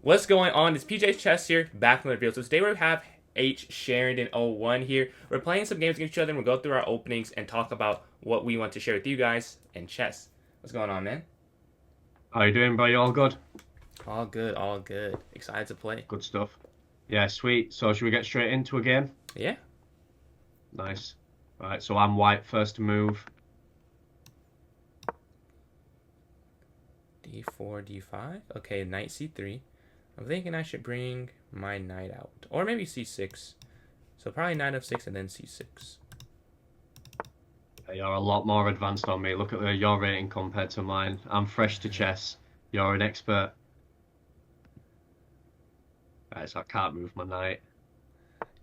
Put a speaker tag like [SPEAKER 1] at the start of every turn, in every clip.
[SPEAKER 1] What's going on? It's PJschess here, back in the video. So today we have H Sheridan 01 here. We're playing some games against each other and we'll go through our openings and talk about what we want to share with you guys in chess. What's going on, man?
[SPEAKER 2] How you doing, bro? You all good?
[SPEAKER 1] All good, all good. Excited to play.
[SPEAKER 2] Good stuff. Yeah, sweet. So should we get straight into a game?
[SPEAKER 1] Yeah.
[SPEAKER 2] Nice. Right, so I'm white first to move.
[SPEAKER 1] D4, D5. Okay, knight C3. I'm thinking I should bring my knight out. Or maybe C6. So probably knight F6 and then C6.
[SPEAKER 2] You're a lot more advanced on me. Look at your rating compared to mine. I'm fresh to chess. You're an expert. Right, so I can't move my knight.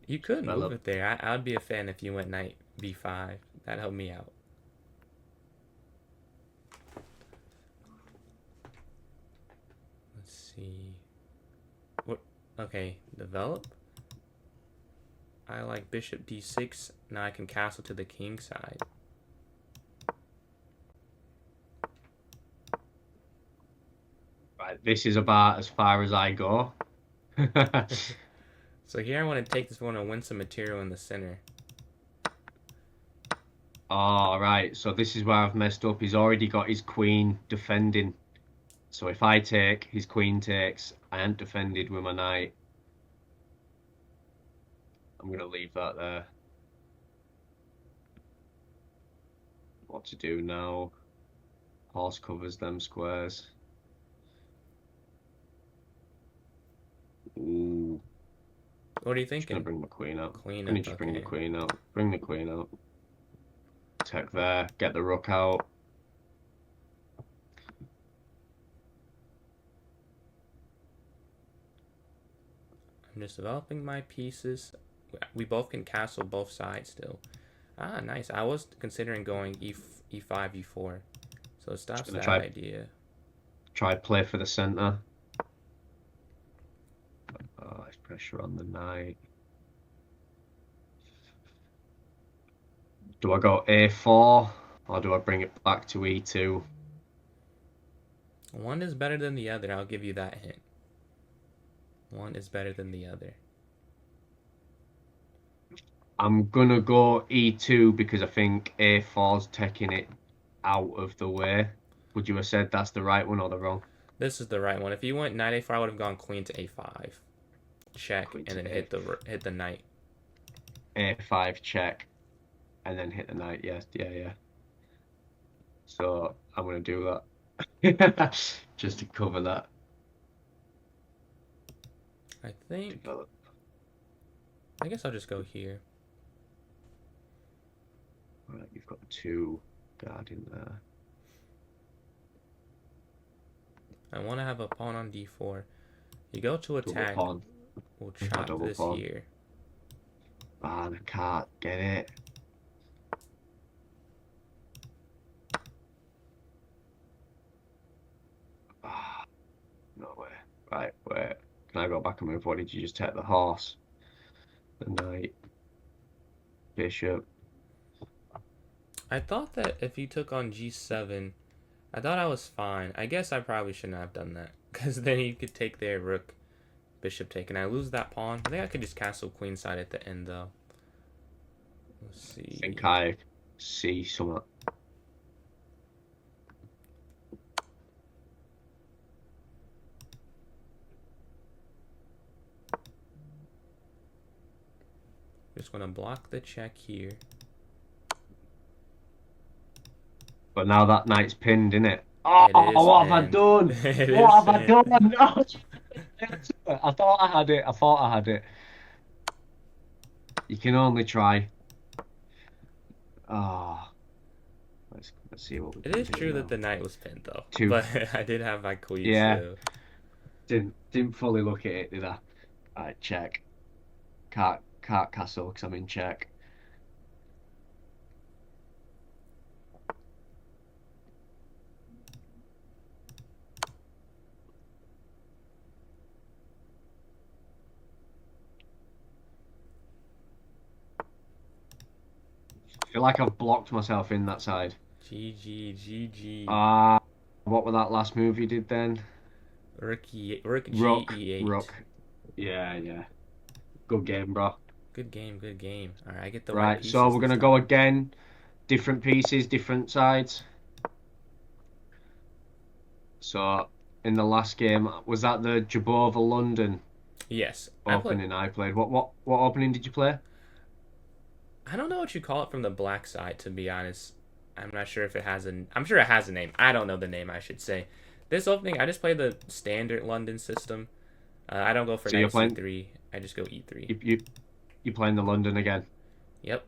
[SPEAKER 1] You could move
[SPEAKER 2] Develop.
[SPEAKER 1] it there. I would be a fan if you went knight B5. That'd help me out. Let's see. What? Okay, develop. I like bishop d6. Now I can castle to the king side.
[SPEAKER 2] Right, this is about as far as I go.
[SPEAKER 1] So here I want to take this one and win some material in the center.
[SPEAKER 2] All right, so this is where I've messed up. He's already got his queen defending. So if I take, his queen takes. I ain't defended with my knight. I'm going to leave that there. What to do now? Horse covers them squares. Ooh.
[SPEAKER 1] What are you
[SPEAKER 2] Just
[SPEAKER 1] thinking?
[SPEAKER 2] gonna bring my queen out.
[SPEAKER 1] Queen
[SPEAKER 2] Gonna
[SPEAKER 1] up,
[SPEAKER 2] just bring the
[SPEAKER 1] okay.
[SPEAKER 2] queen out. Bring the queen out. Take there. Get the rook out.
[SPEAKER 1] I'm just developing my pieces. We both can castle both sides still. Ah, nice. I was considering going E5, E4. So it stops
[SPEAKER 2] Just gonna
[SPEAKER 1] that
[SPEAKER 2] try
[SPEAKER 1] idea.
[SPEAKER 2] play for the center. Oh, there's pressure on the knight. Do I go A4 or do I bring it back to E2?
[SPEAKER 1] One is better than the other, I'll give you that hint. One is better than the other.
[SPEAKER 2] I'm gonna go E2 because I think A4's taking it out of the way. Would you have said that's the right one or the wrong?
[SPEAKER 1] This is the right one. If you went knight A4, I would have gone queen to A5. Check,
[SPEAKER 2] Queen
[SPEAKER 1] and
[SPEAKER 2] to
[SPEAKER 1] then hit the knight.
[SPEAKER 2] A5 check and then hit the knight. Yes, yeah. So I'm gonna do that just to cover that.
[SPEAKER 1] I think...
[SPEAKER 2] Develop.
[SPEAKER 1] I guess I'll just go here.
[SPEAKER 2] Right, you've got two guarding there.
[SPEAKER 1] I want to have a pawn on D4. You go to
[SPEAKER 2] Double
[SPEAKER 1] attack,
[SPEAKER 2] pawn.
[SPEAKER 1] we'll
[SPEAKER 2] A
[SPEAKER 1] chop
[SPEAKER 2] double
[SPEAKER 1] this
[SPEAKER 2] pawn.
[SPEAKER 1] here.
[SPEAKER 2] Ah, I can't get it. Ah, no way. Right, wait. Can I go back and move? What did you just take? The horse, the knight, bishop.
[SPEAKER 1] I thought that if you took on G7, I thought I was fine. I guess I probably shouldn't have done that. Because then you could take their rook, bishop take. And I lose that pawn. I think I could just castle queenside at the end, though. Let's
[SPEAKER 2] I
[SPEAKER 1] see.
[SPEAKER 2] think I see some.
[SPEAKER 1] Just going to block the check here.
[SPEAKER 2] But now that knight's pinned, innit? Oh,
[SPEAKER 1] It is
[SPEAKER 2] what have I
[SPEAKER 1] pinned.
[SPEAKER 2] done?
[SPEAKER 1] It
[SPEAKER 2] What
[SPEAKER 1] is
[SPEAKER 2] have I
[SPEAKER 1] pinned.
[SPEAKER 2] done? No. I thought I had it. I thought I had it. You can only try. Ah, let's see what we
[SPEAKER 1] It
[SPEAKER 2] can
[SPEAKER 1] is
[SPEAKER 2] do
[SPEAKER 1] true
[SPEAKER 2] now.
[SPEAKER 1] that the knight was pinned, though.
[SPEAKER 2] Two.
[SPEAKER 1] But I did have my queen
[SPEAKER 2] Yeah,
[SPEAKER 1] still.
[SPEAKER 2] didn't fully look at it, did I? Alright, check. Can't castle because I'm in check. I feel like I've blocked myself in that side.
[SPEAKER 1] GG, GG.
[SPEAKER 2] Ah, what was that last move you did then?
[SPEAKER 1] Rook G
[SPEAKER 2] Rook,
[SPEAKER 1] E8.
[SPEAKER 2] rook. Yeah, yeah. Good game, bro.
[SPEAKER 1] Good game, good game. All right, I get the white
[SPEAKER 2] Right, so
[SPEAKER 1] pieces
[SPEAKER 2] we're
[SPEAKER 1] this
[SPEAKER 2] gonna go
[SPEAKER 1] time.
[SPEAKER 2] again. Different pieces, different sides. So in the last game, was that the Jabova London
[SPEAKER 1] Yes,
[SPEAKER 2] opening I played? What opening did you play?
[SPEAKER 1] I don't know what you call it from the black side, to be honest. I'm not sure if it has a. I'm sure it has a name. I don't know the name, I should say. This opening, I just play the standard London system. I don't go for
[SPEAKER 2] So you're
[SPEAKER 1] knight
[SPEAKER 2] playing
[SPEAKER 1] c3. I just go e3.
[SPEAKER 2] you're playing the London again.
[SPEAKER 1] Yep,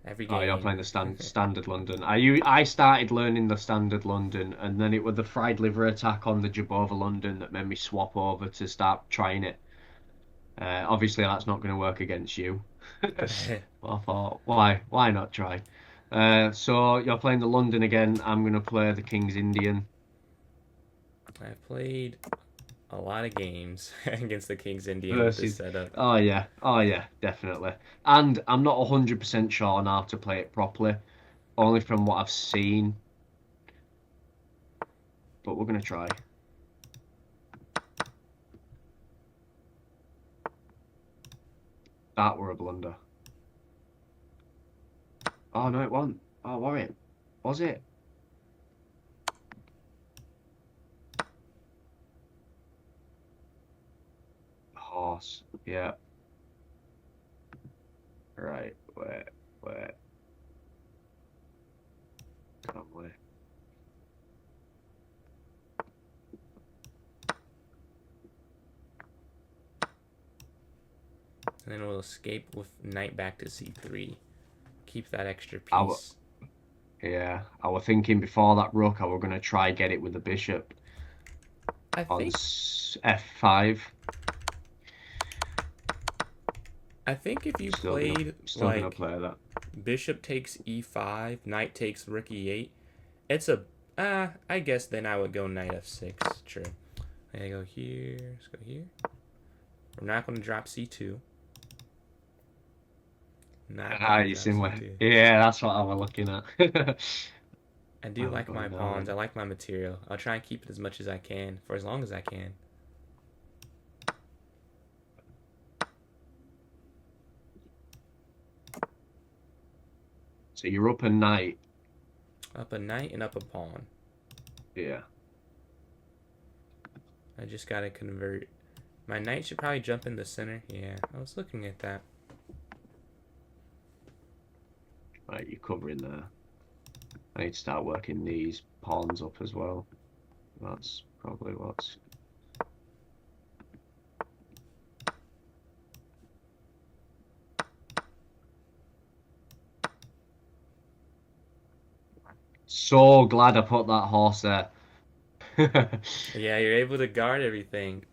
[SPEAKER 1] every
[SPEAKER 2] Oh, you're
[SPEAKER 1] game.
[SPEAKER 2] playing the standard London. I started learning the standard London, and then it was the fried liver attack on the Jabova London that made me swap over to start trying it. Obviously, that's not going to work against you. I thought, why not try? So you're playing the London again. I'm going to play the King's Indian
[SPEAKER 1] I've played a lot of games against the King's Indian with this
[SPEAKER 2] versus.
[SPEAKER 1] setup.
[SPEAKER 2] Oh yeah, definitely. And I'm not 100% sure on how to play it properly, only from what I've seen. But we're going to try. That were a blunder. Oh no, it wasn't. Oh, Warren, was it? Horse. Yeah. Right. Wait. Can't wait.
[SPEAKER 1] And then we'll escape with knight back to c3. Keep that extra
[SPEAKER 2] I w
[SPEAKER 1] piece.
[SPEAKER 2] Yeah. I was thinking before that rook, I were gonna try get it with the bishop
[SPEAKER 1] I
[SPEAKER 2] on
[SPEAKER 1] think
[SPEAKER 2] f5.
[SPEAKER 1] I think if you
[SPEAKER 2] Still gonna,
[SPEAKER 1] played
[SPEAKER 2] still gonna
[SPEAKER 1] like
[SPEAKER 2] play that.
[SPEAKER 1] bishop takes e5, knight takes rook e8, it's a I guess then I would go knight f6. True. I go here. Let's go here. We're not going to drop c2. Not
[SPEAKER 2] Ah,
[SPEAKER 1] going to
[SPEAKER 2] you
[SPEAKER 1] drop
[SPEAKER 2] seen what?
[SPEAKER 1] c2.
[SPEAKER 2] Yeah, that's what I was looking at.
[SPEAKER 1] I do
[SPEAKER 2] I'm
[SPEAKER 1] like my
[SPEAKER 2] going now
[SPEAKER 1] pawns.
[SPEAKER 2] then.
[SPEAKER 1] I like my material. I'll try and keep it as much as I can for as long as I can.
[SPEAKER 2] So you're up a knight.
[SPEAKER 1] Up a knight and up a pawn.
[SPEAKER 2] Yeah.
[SPEAKER 1] I just got to convert. My knight should probably jump in the center. Yeah, I was looking at that.
[SPEAKER 2] Right, you're covering there. I need to start working these pawns up as well. That's probably what's. So glad I put that horse there.
[SPEAKER 1] Yeah, you're able to guard everything.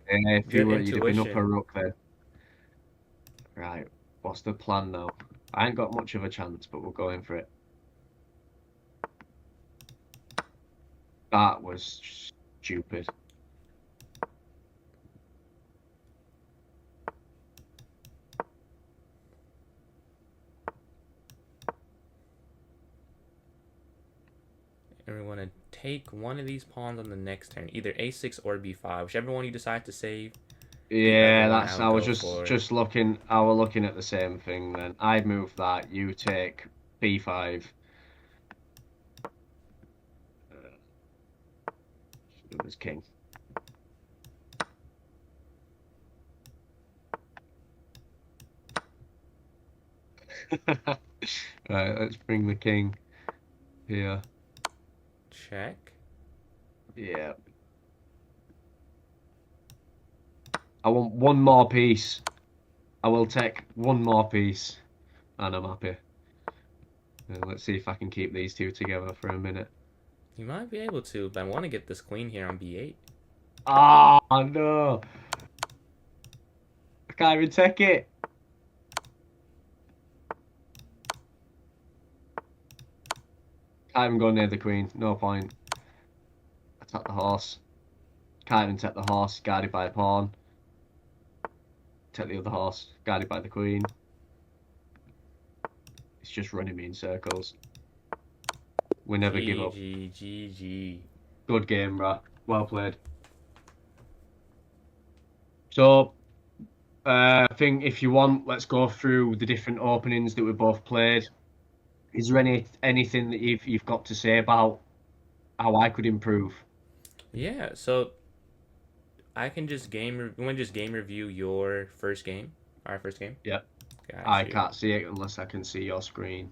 [SPEAKER 2] If you
[SPEAKER 1] Good
[SPEAKER 2] were, you'd have been up a
[SPEAKER 1] intuition.
[SPEAKER 2] rook then. Right, what's the plan now? I ain't got much of a chance, but we're going for it. That was stupid.
[SPEAKER 1] And we want to take one of these pawns on the next turn, either a6 or b5, whichever one you decide to save. The other
[SPEAKER 2] Yeah,
[SPEAKER 1] one I
[SPEAKER 2] that's.
[SPEAKER 1] would
[SPEAKER 2] I was
[SPEAKER 1] go
[SPEAKER 2] just
[SPEAKER 1] for.
[SPEAKER 2] just looking. I was looking at the same thing. Then I'd move that. You take b5. It was king. Right, let's bring the king here.
[SPEAKER 1] Check.
[SPEAKER 2] Yeah. I want one more piece. I will take one more piece, and I'm happy. Let's see if I can keep these two together for a minute.
[SPEAKER 1] You might be able to, but I want to get this queen here on b8.
[SPEAKER 2] Oh no! I can't even take it. Can't even go near the queen. No point. Attack the horse. Can't even take the horse. Guarded by a pawn. Take the other horse. Guarded by the queen. It's just running me in circles. We never give up.
[SPEAKER 1] GG, GG.
[SPEAKER 2] Good game, bro. Well played. So I think if you want, let's go through the different openings that we both played. Is there anything that you've got to say about how I could improve?
[SPEAKER 1] Yeah, so I can just you want to just game review your first game? Our first game?
[SPEAKER 2] Yeah,
[SPEAKER 1] Got
[SPEAKER 2] I
[SPEAKER 1] you.
[SPEAKER 2] can't see it unless I can see your screen.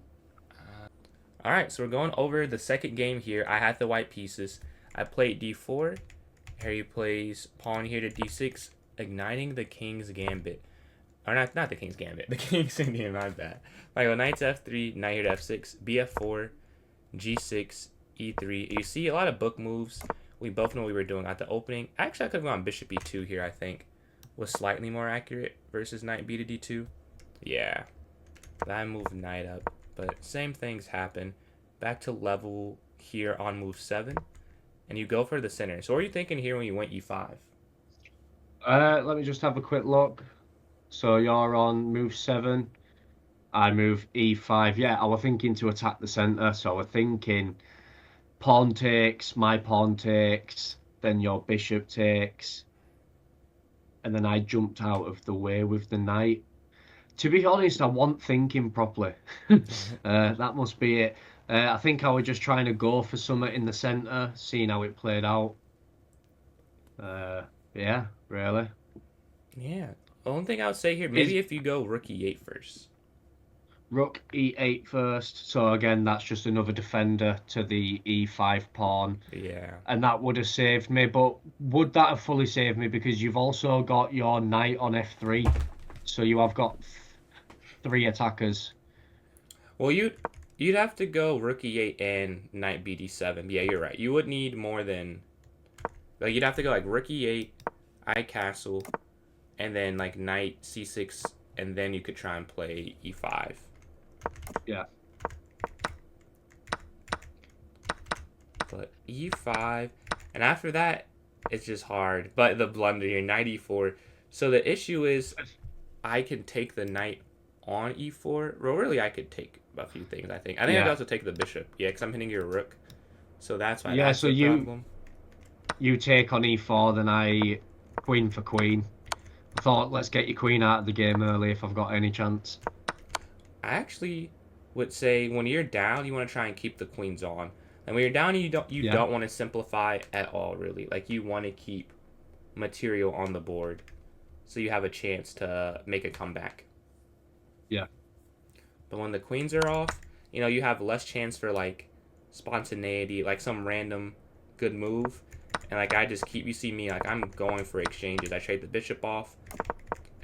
[SPEAKER 1] All right, so we're going over the second game here. I had the white pieces. I played d4. Harry plays pawn here to d6, igniting the king's gambit. Or not the king's gambit, the king's Indian, my bad. Like knight to f3, knight here to f6, bf4, g6, e3. You see a lot of book moves. We both know what we were doing at the opening. Actually, I could have gone bishop e2 here, I think. Was slightly more accurate versus knight b to d2. Yeah, that moved knight up. But same things happen. Back to level here on move 7. And you go for the center. So what are you thinking here when you went e5?
[SPEAKER 2] Let me just have a quick look. So you're on move 7. I move e5. Yeah, I was thinking to attack the center. So I was thinking pawn takes, my pawn takes, then your bishop takes, and then I jumped out of the way with the knight. To be honest, I wasn't thinking properly. That must be it. I think I was just trying to go for something in the center, seeing how it played out. Uh, yeah, really.
[SPEAKER 1] Yeah. The only thing I would say here,
[SPEAKER 2] Is
[SPEAKER 1] maybe if you go rook e8 first.
[SPEAKER 2] Rook e8 first. So again, that's just another defender to the e5 pawn.
[SPEAKER 1] Yeah.
[SPEAKER 2] And that would have saved me. But would that have fully saved me? Because you've also got your knight on f3. So you have got three attackers.
[SPEAKER 1] Well, you'd have to go rook e8 and knight bd7. Yeah, you're right. You would need more than like you'd have to go like rook e8, I castle, and then like knight c6, and then you could try and play e5.
[SPEAKER 2] Yeah.
[SPEAKER 1] But e5, and after that, it's just hard. But the blunder here, knight e4. So the issue is, I can take the knight on e4. Well, really, I could take a few things. I think I could
[SPEAKER 2] Yeah.
[SPEAKER 1] also take the bishop. Yeah, because I'm hitting your rook. So that's why
[SPEAKER 2] Yeah,
[SPEAKER 1] that's
[SPEAKER 2] so
[SPEAKER 1] the
[SPEAKER 2] you
[SPEAKER 1] problem.
[SPEAKER 2] you take on e4, then I queen for queen. I thought, let's get your queen out of the game early if I've got any chance.
[SPEAKER 1] I actually would say when you're down, you want to try and keep the queens on. And when you're down, you
[SPEAKER 2] Yeah,
[SPEAKER 1] don't want to simplify at all. Really, like you want to keep material on the board, so you have a chance to make a comeback.
[SPEAKER 2] yeah,
[SPEAKER 1] But when the queens are off, you have less chance for like spontaneity, like some random good move. And like I just keep you see me like I'm going for exchanges. I trade the bishop off,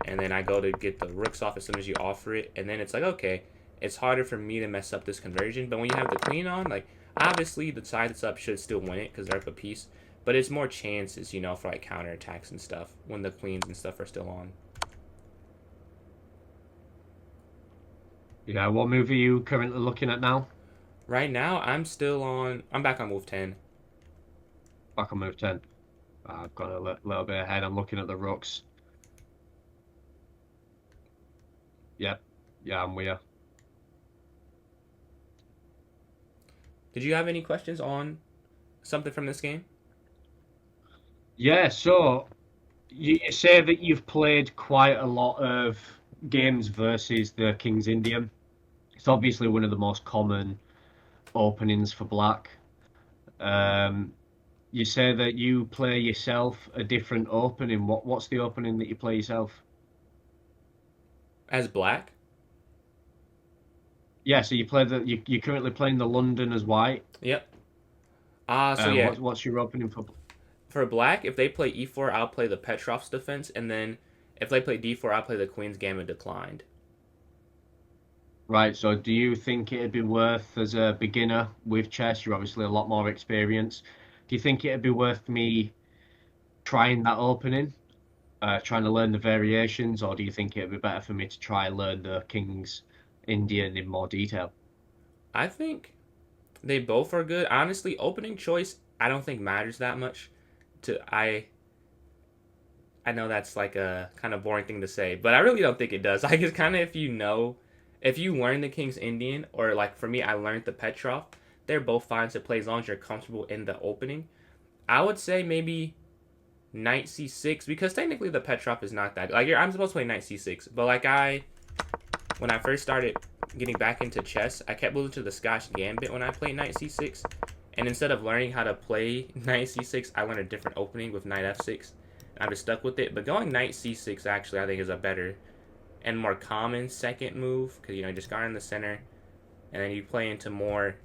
[SPEAKER 1] and then I go to get the rooks off as soon as you offer it, and then it's like okay, it's harder for me to mess up this conversion. But when you have the queen on, like obviously the side that's up should still win it because they're up a piece, but it's more chances, for like counterattacks and stuff when the queens and stuff are still on.
[SPEAKER 2] yeah. What move are you currently looking at now?
[SPEAKER 1] Right now, I'm back on move 10.
[SPEAKER 2] Back on move 10. I've got a little bit ahead. I'm looking at the rooks. Yep. Yeah, I'm with you.
[SPEAKER 1] Did you have any questions on something from this game?
[SPEAKER 2] Yeah, so you say that you've played quite a lot of games versus the King's Indian. It's obviously one of the most common openings for black. Um, you say that you play yourself a different opening. What's the opening that you play yourself?
[SPEAKER 1] As black?
[SPEAKER 2] Yeah, so you're currently playing the London as white.
[SPEAKER 1] Yep. So yeah,
[SPEAKER 2] What's your opening for?
[SPEAKER 1] for black, if they play e4, I'll play the Petrov's defense, and then if they play d4, I'll play the Queen's Gambit declined.
[SPEAKER 2] Right, so do you think it'd be worth, as a beginner with chess, you're obviously a lot more experienced. Do you think it'd be worth me trying that opening, trying to learn the variations, or do you think it'd be better for me to try and learn the King's Indian in more detail?
[SPEAKER 1] I think they both are good. Honestly, opening choice, I don't think matters that much. To I know that's like a kind of boring thing to say, but I really don't think it does. Like it's kind of if you learn the King's Indian, or like for me, I learned the Petrov. They're both fine to play as long as you're comfortable in the opening. I would say maybe knight c6, because technically the Petrov is not that, like, I'm supposed to play knight c6, but like when I first started getting back into chess, I kept moving to the Scotch Gambit when I played knight c6, and instead of learning how to play knight c6, I learned a different opening with knight f6. I'm just stuck with it, but going knight c6 actually I think is a better and more common second move, because you just guard in the center, and then you play into more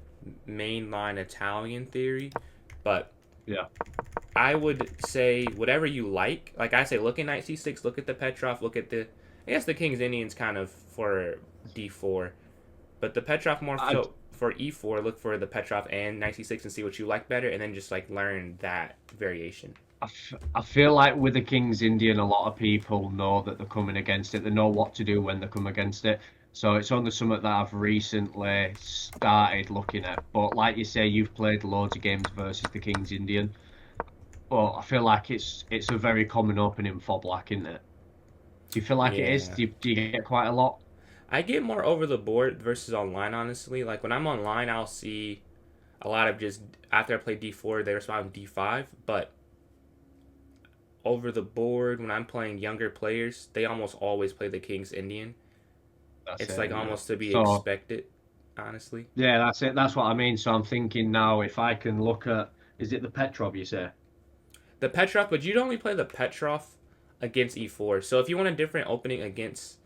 [SPEAKER 1] mainline Italian theory. But
[SPEAKER 2] Yeah.
[SPEAKER 1] I would say whatever you like. Like I say, look at knight c6, look at the Petrov, look at the, I guess the King's Indian's kind of for d4, but the Petrov more
[SPEAKER 2] I,
[SPEAKER 1] so for e4. Look for the Petrov and knight c6 and see what you like better, and then just like learn that variation.
[SPEAKER 2] I feel like with the King's Indian, a lot of people know that they're coming against it. They know what to do when they come against it. So it's only something that I've recently started looking at. But like you say, you've played loads of games versus the King's Indian. But I feel like it's a very common opening for black, isn't it? Do you feel like it is?
[SPEAKER 1] Yeah.
[SPEAKER 2] Do you get quite a lot?
[SPEAKER 1] I get more over the board versus online, honestly. Like when I'm online, I'll see a lot of just after I play d4, they respond d5. But over the board, when I'm playing younger players, they almost always play the King's Indian.
[SPEAKER 2] That's
[SPEAKER 1] It's
[SPEAKER 2] it,
[SPEAKER 1] like
[SPEAKER 2] isn't it?
[SPEAKER 1] almost to be
[SPEAKER 2] So
[SPEAKER 1] expected, honestly.
[SPEAKER 2] yeah, that's it. That's what I mean. So I'm thinking now if I can look at, is it the Petrov you say?
[SPEAKER 1] The Petrov, but you'd only play the Petrov against e4. So if you want a different opening against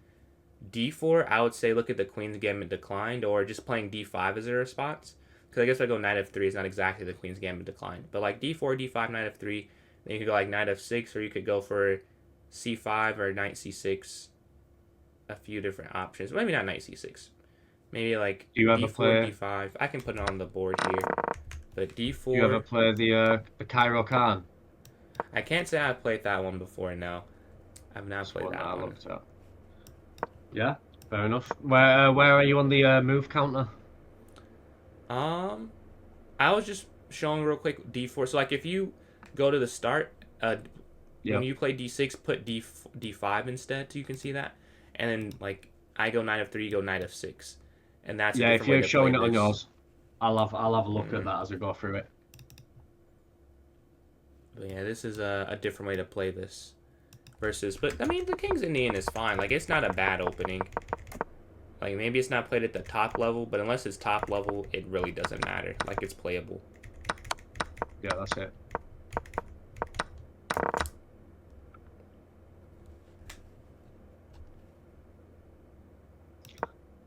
[SPEAKER 1] d4, I would say look at the Queen's Gambit declined, or just playing d5 as a response. Because I guess if I go knight f3 is not exactly the Queen's Gambit declined. But like d4, d5, knight f3, then you could go like knight f6, or you could go for c5 or knight c6. A few different options. Maybe not knight c6. Maybe like
[SPEAKER 2] Do you ever
[SPEAKER 1] d4,
[SPEAKER 2] play?
[SPEAKER 1] d5. I can put it on the board here. But
[SPEAKER 2] Do you ever
[SPEAKER 1] d4,
[SPEAKER 2] play the Cairo Khan?
[SPEAKER 1] I can't say I've played that one before. No, I've not
[SPEAKER 2] That's
[SPEAKER 1] played
[SPEAKER 2] one that
[SPEAKER 1] that
[SPEAKER 2] I
[SPEAKER 1] one.
[SPEAKER 2] looked at. Yeah, fair enough. Where are you on the move counter?
[SPEAKER 1] Um, I was just showing real quick d4. So like if you go to the start, when
[SPEAKER 2] Yeah,
[SPEAKER 1] you play d6, put d5 instead, so you can see that. And then like I go knight f3, you go knight f6, and that's a
[SPEAKER 2] yeah. If
[SPEAKER 1] different way
[SPEAKER 2] you're
[SPEAKER 1] to play
[SPEAKER 2] showing it on
[SPEAKER 1] this.
[SPEAKER 2] yours, I'll have a look at
[SPEAKER 1] Mm.
[SPEAKER 2] that as I go through it.
[SPEAKER 1] But yeah, this is a different way to play this. Versus, but I mean, the King's Indian is fine. Like, it's not a bad opening. Like, maybe it's not played at the top level, but unless it's top level, it really doesn't matter. Like, it's playable.
[SPEAKER 2] Yeah, that's it.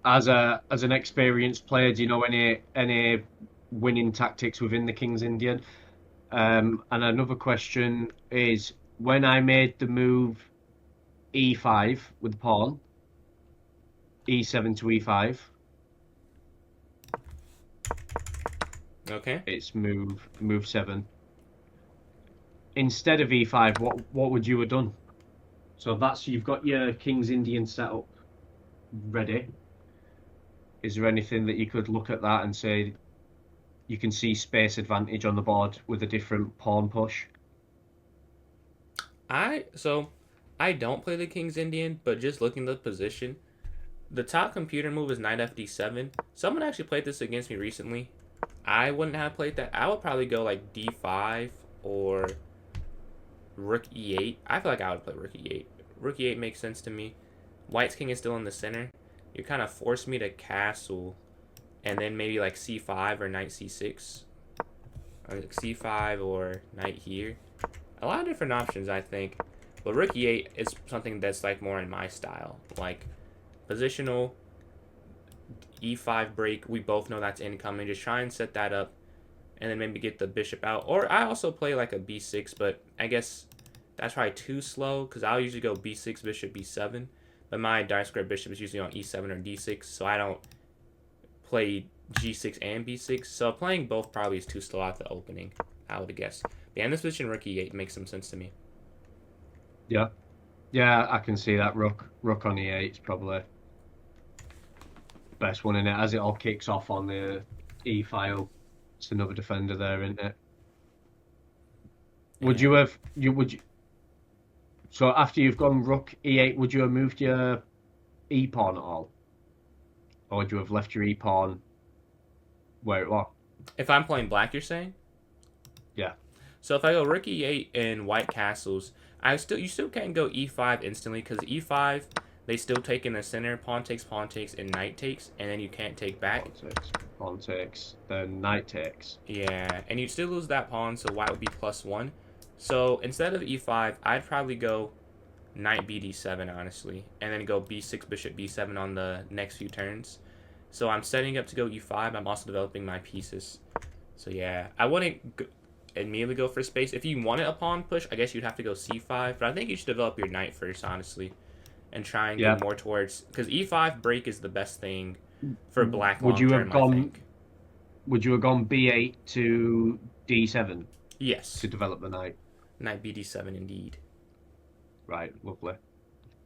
[SPEAKER 2] As an experienced player, do you know any winning tactics within the King's Indian? And another question is when I made the move E5 with the pawn, E7 to E5,
[SPEAKER 1] Okay.
[SPEAKER 2] it's move 7. Instead of E5, what would you have done? So that's you've got your King's Indian set up ready. Is there anything that you could look at that and say you can see space advantage on the board with a different pawn push?
[SPEAKER 1] So I don't play the King's Indian, but just looking at the position, the top computer move is knight fd7. Someone actually played this against me recently. I wouldn't have played that. I would probably go like d5 or rook e8. I feel like I would play rook e8. Rook e8 makes sense to me. White's king is still in the center. You kind of force me to castle, and then maybe like c5 or knight c6. Or like c5 or knight here. A lot of different options, I think. But rook e8 is something that's like more in my style. Like positional, e5 break. We both know that's incoming. Just try and set that up, and then maybe get the bishop out. Or I also play like a b6, but I guess that's probably too slow because I'll usually go b6, bishop, b7. But my dark square bishop is usually on e7 or d6, so I don't play g6 and b6. So playing both probably is too slow at the opening, I would guess. But yeah, in this position, rook e8 makes some sense to me.
[SPEAKER 2] Yeah, yeah, I can see that rook on E8 is probably best one in it as it all kicks off on the E file. It's another defender there, isn't it? Would
[SPEAKER 1] Yeah.
[SPEAKER 2] you have you would you, so after you've gone rook E8, would you have moved your E pawn at all, or would you have left your E pawn where it was?
[SPEAKER 1] If I'm playing black, you're saying?
[SPEAKER 2] Yeah,
[SPEAKER 1] So if I go rook e8 and white castles, you still can't go e5 instantly because e5 they still take in the center, pawn takes, and knight takes, and then you can't take back.
[SPEAKER 2] Pawn takes, then knight takes.
[SPEAKER 1] Yeah, and you'd still lose that pawn, so white would be +1. So instead of e5, I'd probably go knight bd7, honestly, and then go b6, bishop b7 on the next few turns. So I'm setting up to go e5. I'm also developing my pieces. So yeah, I wouldn't immediately go for space. If you wanted a pawn push, I guess you'd have to go c5. But I think you should develop your knight first, honestly, and try and go more towards, because e5 break is the best thing for black long term, I think.
[SPEAKER 2] Would you have gone b8 to d7?
[SPEAKER 1] Yes.
[SPEAKER 2] To develop the knight.
[SPEAKER 1] Knight bd7, indeed.
[SPEAKER 2] Right, lovely.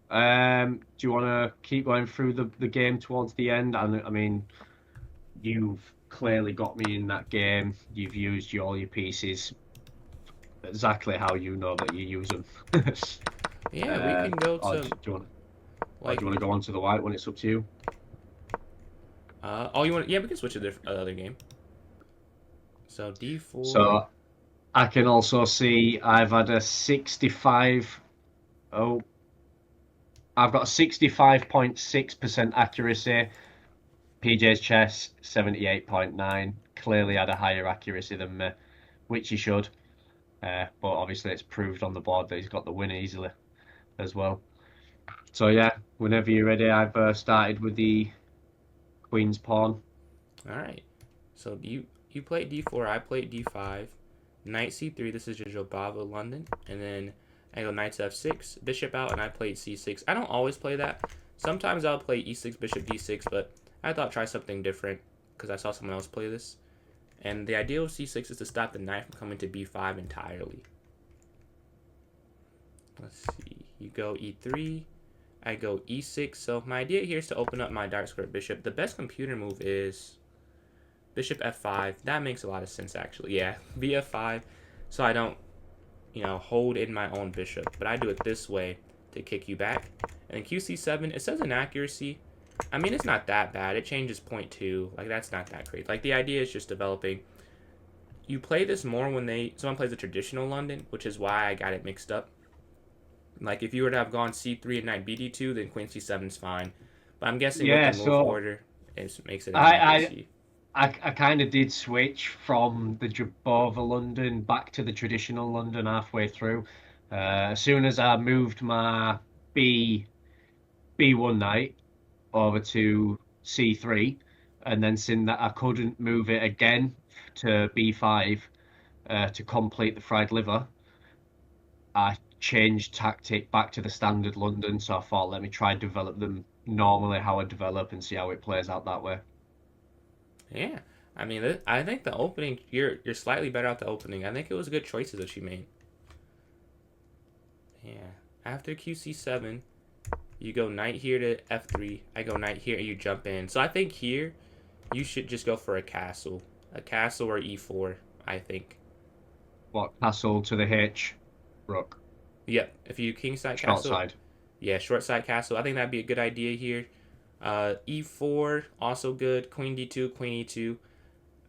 [SPEAKER 2] Do you want to keep going through the game towards the end? I mean, you've clearly got me in that game. You've used all your pieces exactly how you know that you use them.
[SPEAKER 1] Yeah, we can go to.
[SPEAKER 2] Do you want to go on to the white when it's up to you?
[SPEAKER 1] You want? Yeah, we can switch to the other game. So d4.
[SPEAKER 2] So I can also see I've had a 65. Oh, I've got a 65.6% accuracy. PJschess 78.9. Clearly had a higher accuracy than me, which he should. But obviously it's proved on the board that he's got the win easily as well. So yeah, whenever you're ready, I've started with the queen's pawn.
[SPEAKER 1] All right. So you played d4, I played d5, knight c3. This is your Bravo London, and then I go knight to f6, bishop out, and I played c6. I don't always play that. Sometimes I'll play e6, bishop d6, but I thought try something different because I saw someone else play this. And the idea of c6 is to stop the knight from coming to b5 entirely. Let's see. You go e3. I go e6. So my idea here is to open up my dark square bishop. The best computer move is bishop f5. That makes a lot of sense, actually. Yeah, bf5. So I don't, hold in my own bishop. But I do it this way to kick you back. And qc7, it says inaccuracy. I mean, it's not that bad. It changes 0.2. Like, that's not that crazy. Like, the idea is just developing. You play this more when someone plays a traditional London, which is why I got it mixed up. Like, if you were to have gone c3 and knight bd2, then queen c7 is fine. But I'm guessing with the move order, it makes it
[SPEAKER 2] I kind of did switch from the Jabova London back to the traditional London halfway through. As soon as I moved my B1 knight over to C3, and then seeing that I couldn't move it again to B5 to complete the fried liver, I changed tactic back to the standard London. So I thought, let me try and develop them normally how I develop and see how it plays out that way.
[SPEAKER 1] Yeah, I mean, I think the opening, you're slightly better at the opening. I think it was good choices that you made. Yeah, after qc7, you go knight here to f3. I go knight here, and you jump in. So I think here, you should just go for a castle or e4. I think.
[SPEAKER 2] What, castle to the H, rook?
[SPEAKER 1] Yep. If you kingside
[SPEAKER 2] short
[SPEAKER 1] castle.
[SPEAKER 2] Side.
[SPEAKER 1] Yeah, short side castle. I think that'd be a good idea here. E4 also good. Queen d2, queen e2.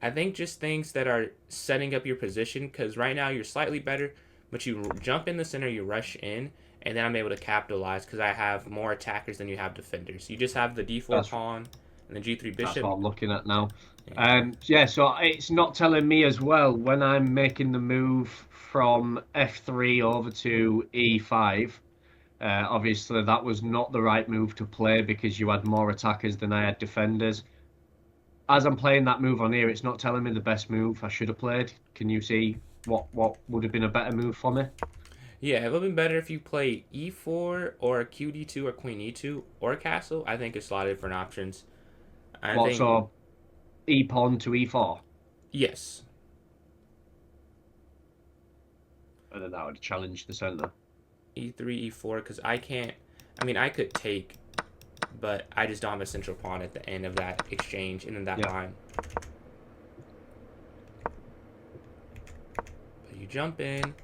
[SPEAKER 1] I think just things that are setting up your position, because right now you're slightly better, but you jump in the center, you rush in, and then I'm able to capitalize because I have more attackers than you have defenders. You just have the d4 pawn and the g3 bishop.
[SPEAKER 2] That's what I'm looking at now. Yeah, so it's not telling me as well when I'm making the move from f3 over to e5. Obviously, that was not the right move to play because you had more attackers than I had defenders. As I'm playing that move on here, it's not telling me the best move I should have played. Can you see what would have been a better move for me?
[SPEAKER 1] Yeah, it would have been better if you play e4 or qd2 or queen e2 or castle. I think it's a lot of different options.
[SPEAKER 2] So e pawn to e4?
[SPEAKER 1] Yes.
[SPEAKER 2] And then that would challenge the center.
[SPEAKER 1] E3, e4, because I can't. I mean, I could take, but I just don't have a central pawn at the end of that exchange and then that line. But you jump in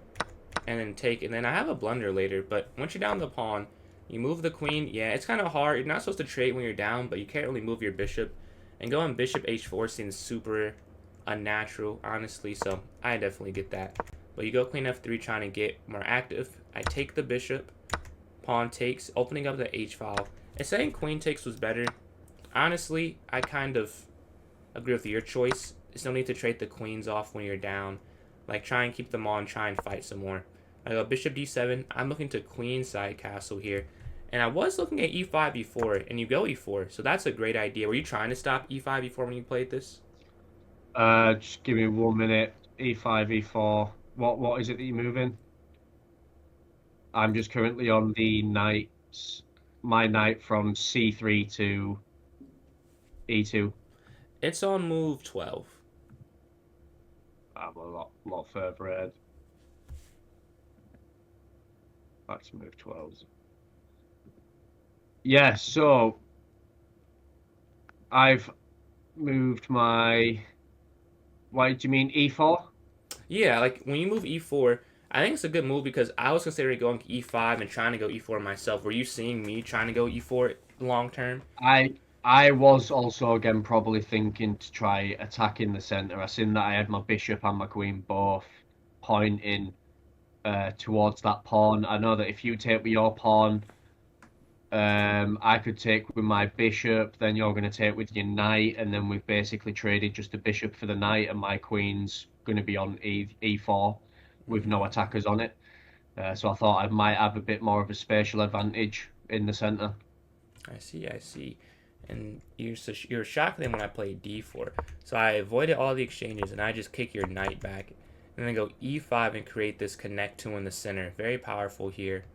[SPEAKER 1] and then take, and then I have a blunder later, but once you're down the pawn, you move the queen. Yeah, it's kind of hard. You're not supposed to trade when you're down, but you can't really move your bishop. And going bishop h4 seems super unnatural, honestly, so I definitely get that. But you go queen f3 trying to get more active. I take the bishop. Pawn takes, opening up the h file. And saying queen takes was better. Honestly, I kind of agree with your choice. There's no need to trade the queens off when you're down. Like, try and keep them on, try and fight some more. I go bishop d7. I'm looking to queen side castle here. And I was looking at e5 before, and you go e4. So that's a great idea. Were you trying to stop e5 before when you played this?
[SPEAKER 2] Just give me 1 minute. E5, E4. What is it that you're moving? I'm just currently on the knights. My knight from C3 to E2.
[SPEAKER 1] It's on move 12.
[SPEAKER 2] I'm a lot further ahead. Back to move 12. Yeah, so I've moved my. Why do you mean E4?
[SPEAKER 1] Yeah, like when you move e4, I think it's a good move because I was considering going e5 and trying to go e4 myself. Were you seeing me trying to go e4 long term?
[SPEAKER 2] I was also again probably thinking to try attacking the center. I seen that I had my bishop and my queen both pointing towards that pawn. I know that if you take with your pawn, I could take with my bishop, then you're going to take with your knight, and then we've basically traded just the bishop for the knight, and my queen's going to be on E4 with no attackers on it. So I thought I might have a bit more of a spatial advantage in the center.
[SPEAKER 1] I see, I see. And you're shocked then when I played d4. So I avoided all the exchanges and I just kick your knight back. And then go e5 and create this connect 2 in the center. Very powerful here.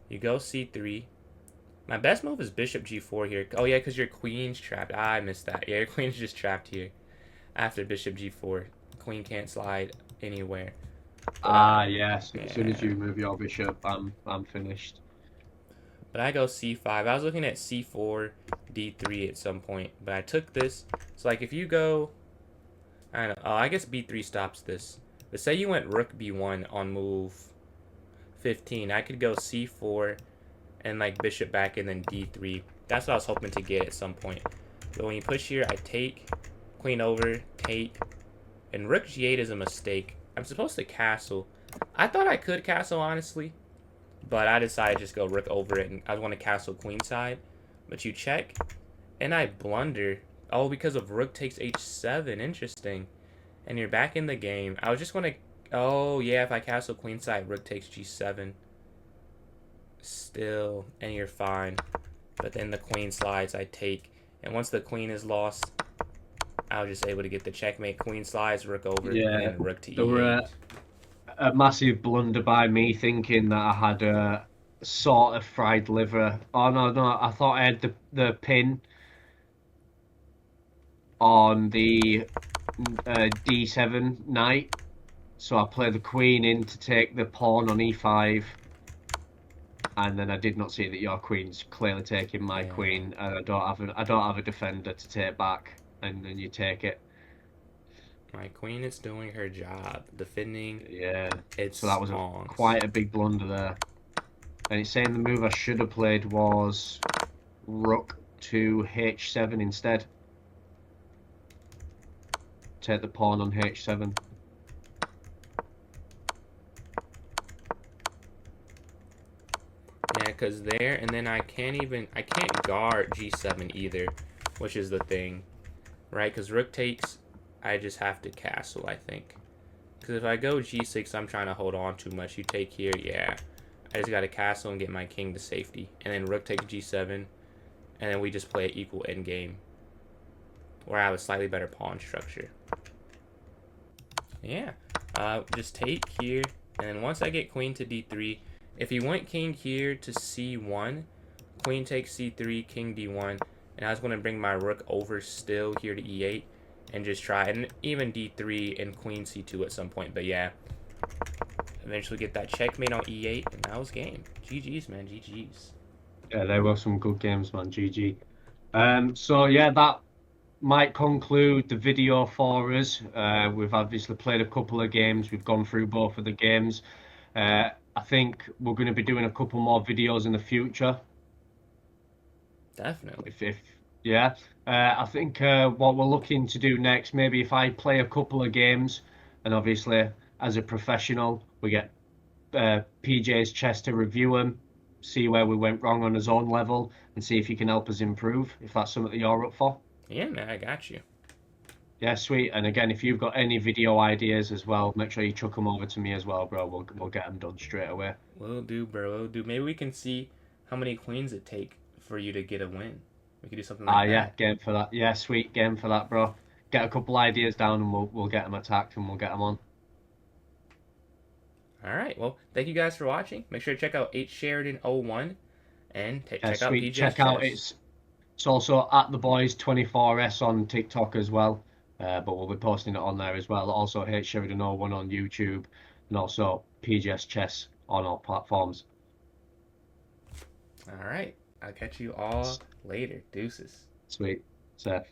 [SPEAKER 1] You go c3. My best move is bishop g4 here. Oh yeah, because your queen's trapped. Ah, I missed that. Yeah, your queen's just trapped here. After bishop g4. Queen can't slide anywhere. But
[SPEAKER 2] Yes. As soon as
[SPEAKER 1] yeah.
[SPEAKER 2] you move your bishop, I'm finished.
[SPEAKER 1] But I go c5. I was looking at c4, d3 at some point. But I took this. So like if you go, I don't know. Oh, I guess b3 stops this. But say you went rook b1 on move 15. I could go c4 and like bishop back and then d3. That's what I was hoping to get at some point. But when you push here, I take, queen over, take, and rook g8 is a mistake. I'm supposed to castle. I thought I could castle, honestly. But I decided to just go rook over it, and I want to castle queenside. But you check, and I blunder. Oh, because of rook takes h7. Interesting. And you're back in the game. I was just going to... Oh, yeah, if I castle queenside, rook takes g7. Still, and you're fine. But then the queen slides, I take. And once the queen is lost, I was just able to get the checkmate. Queen slides, rook over, and
[SPEAKER 2] Yeah,
[SPEAKER 1] then rook to
[SPEAKER 2] there were
[SPEAKER 1] e8.
[SPEAKER 2] a massive blunder by me thinking that I had a sort of fried liver. Oh no, I thought I had the pin on the D7 knight, so I play the queen in to take the pawn on E5, and then I did not see that your queen's clearly taking my
[SPEAKER 1] Yeah.
[SPEAKER 2] queen, and I don't have a defender to take back, and then you take it.
[SPEAKER 1] My queen is doing her job, defending
[SPEAKER 2] Yeah, so
[SPEAKER 1] its
[SPEAKER 2] that was
[SPEAKER 1] pawns.
[SPEAKER 2] quite a big blunder there. And it's saying the move I should have played was rook to h7 instead. Take the pawn on h7.
[SPEAKER 1] Yeah, because there, and then I can't guard g7 either, which is the thing, right? Because rook takes, I just have to castle, I think. Because if I go g6, I'm trying to hold on too much. You take here, yeah. I just got to castle and get my king to safety. And then rook takes g7, and then we just play an equal endgame, where I have a slightly better pawn structure. Yeah, just take here, and then once I get queen to d3, if you went king here to c1, queen takes c3, king d1, and I was going to bring my rook over still here to e8, and just try, and even d3 and queen c2 at some point, but yeah, eventually get that checkmate on e8, and that was game. GG's, man, GG's.
[SPEAKER 2] Yeah, there were some good games, man. GG. So yeah, that might conclude the video for us. We've obviously played a couple of games. We've gone through both of the games. I think we're going to be doing a couple more videos in the future.
[SPEAKER 1] Definitely.
[SPEAKER 2] If yeah, I think what we're looking to do next, maybe if I play a couple of games, and obviously as a professional. We get PJschess to review them, see where we went wrong on his own level, and see if he can help us improve. If that's something that you're up for.
[SPEAKER 1] Yeah, man, I got you.
[SPEAKER 2] Yeah, sweet. And again, if you've got any video ideas as well, make sure you chuck them over to me as well, bro. We'll get them done straight away.
[SPEAKER 1] Will do, bro. Will do. Maybe we can see how many queens it take for you to get a win. We could do something like
[SPEAKER 2] Ah, yeah,
[SPEAKER 1] that.
[SPEAKER 2] game for that. Yeah, sweet game for that, bro. Get a couple ideas down, and we'll get them attacked, and we'll get them on.
[SPEAKER 1] All right. Well, thank you guys for watching. Make sure to check out H Sheridan 01 and
[SPEAKER 2] Yeah,
[SPEAKER 1] check out
[SPEAKER 2] sweet.
[SPEAKER 1] PJ's
[SPEAKER 2] Check out
[SPEAKER 1] Chess.
[SPEAKER 2] it's also at the boys 24s on TikTok as well. But we'll be posting it on there as well. Also, H Sheridan 01 on YouTube, and also PJschess on all platforms.
[SPEAKER 1] All right. I'll catch you all later. Deuces.
[SPEAKER 2] Sweet. Safe.